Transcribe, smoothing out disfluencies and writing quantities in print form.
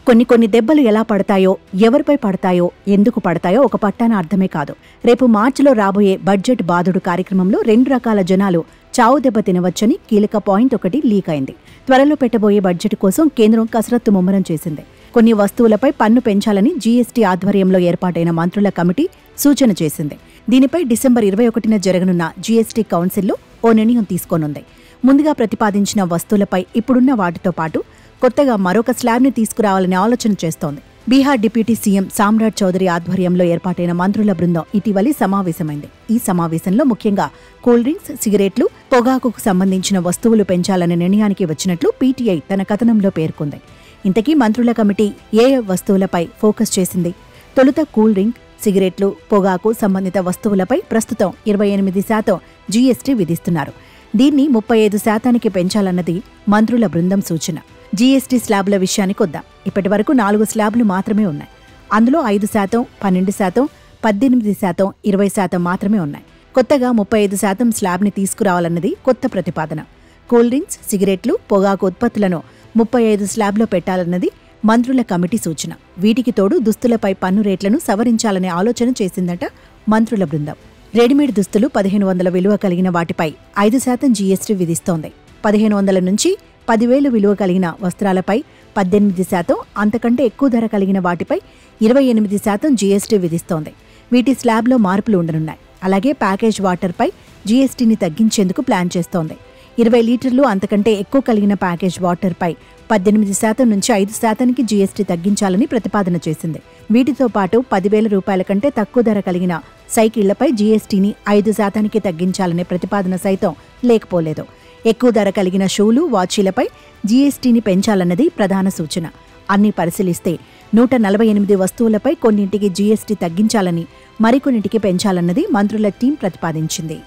కొన్ని దెబ్బలు ఎలా పడతాయో, ఎవరిపై పడతాయో, ఎందుకు పడతాయో ఒక పట్టాన అర్థమే కాదు. రేపు మార్చిలో రాబోయే బడ్జెట్ బాదుడు కార్యక్రమంలో 2 రకాల జనాలు చావు దెబ్బ తినవచ్చని కీలక పాయింట్ ఒకటి లీక్ అయింది. త్వరలో పెట్టబోయే బడ్జెట్ కోసం కేంద్రం కసరత్తు ముమ్మరం చేసింది. కొన్ని వస్తువులపై పన్ను పెంచాలని జీఎస్టీ ఆధ్వర్యంలో ఏర్పాటైన మంత్రుల కమిటీ సూచన చేసింది. దీనిపై డిసెంబర్ 21న జరగనున్న జీఎస్టీ కౌన్సిల్లో ఓ నిర్ణయం తీసుకోనుంది. ముందుగా ప్రతిపాదించిన వస్తువులపై ఇప్పుడున్న వాటితో పాటు కొత్తగా మరొక స్లాబ్ని తీసుకురావాలనే ఆలోచన చేస్తోంది. బీహార్ డిప్యూటీ సీఎం సామ్రాట్ చౌదరి ఆధ్వర్యంలో ఏర్పాటైన మంత్రుల బృందం ఇటీవలి సమావేశమైంది. ఈ సమావేశంలో ముఖ్యంగా కూల్ డ్రింక్స్, సిగరెట్లు, పొగాకుకు సంబంధించిన వస్తువులు పెంచాలనే నిర్ణయానికి వచ్చినట్లు పీటీఐ తన కథనంలో పేర్కొంది. ఇంతకీ మంత్రుల కమిటీ ఏ వస్తువులపై ఫోకస్ చేసింది? తొలుత కూల్ డ్రింక్, సిగరెట్లు, పొగాకు సంబంధిత వస్తువులపై ప్రస్తుతం 28% జీఎస్టీ విధిస్తున్నారు. దీన్ని 35% పెంచాలన్నది మంత్రుల బృందం సూచన. జీఎస్టీ స్లాబ్ల విషయానికొద్దాం. ఇప్పటి వరకు 4 స్లాబ్లు మాత్రమే ఉన్నాయి. అందులో 5%, 12%, 18%, 20% మాత్రమే ఉన్నాయి. కొత్తగా 35% స్లాబ్ని తీసుకురావాలన్నది కొత్త ప్రతిపాదన. కూల్ డ్రింక్స్, సిగరెట్లు, పొగాకు ఉత్పత్తులను 35 స్లాబ్లో పెట్టాలన్నది మంత్రుల కమిటీ సూచన. వీటికి తోడు దుస్తులపై పన్ను రేట్లను సవరించాలనే ఆలోచన చేసిందట మంత్రుల బృందం. రెడీమేడ్ దుస్తులు 1500 విలువ కలిగిన వాటిపై 5% జీఎస్టీ విధిస్తోంది. 1500 నుంచి 10,000 విలువ కలిగిన వస్త్రాలపై 18%, అంతకంటే ఎక్కువ ధర కలిగిన వాటిపై 28% జీఎస్టీ విధిస్తోంది. వీటి స్లాబ్లో మార్పులు ఉండనున్నాయి. అలాగే ప్యాకేజ్ వాటర్పై జీఎస్టీని తగ్గించేందుకు ప్లాన్ చేస్తోంది. 20 లీటర్లు అంతకంటే ఎక్కువ కలిగిన ప్యాకేజ్ వాటర్పై 18% నుంచి 5%కి జీఎస్టీ తగ్గించాలని ప్రతిపాదన చేసింది. వీటితో పాటు 10,000 రూపాయల కంటే తక్కువ ధర కలిగిన సైకిళ్లపై జీఎస్టీని 5%కి తగ్గించాలనే ప్రతిపాదన సైతం లేకపోలేదు. ఎక్కువ ధర కలిగిన షూలు, వాచీలపై జీఎస్టీని పెంచాలన్నది ప్రధాన సూచన. అన్ని పరిశీలిస్తే 148 వస్తువులపై కొన్నింటికి జీఎస్టీ తగ్గించాలని, మరికొన్నింటికి పెంచాలన్నది మంత్రుల టీం ప్రతిపాదించింది.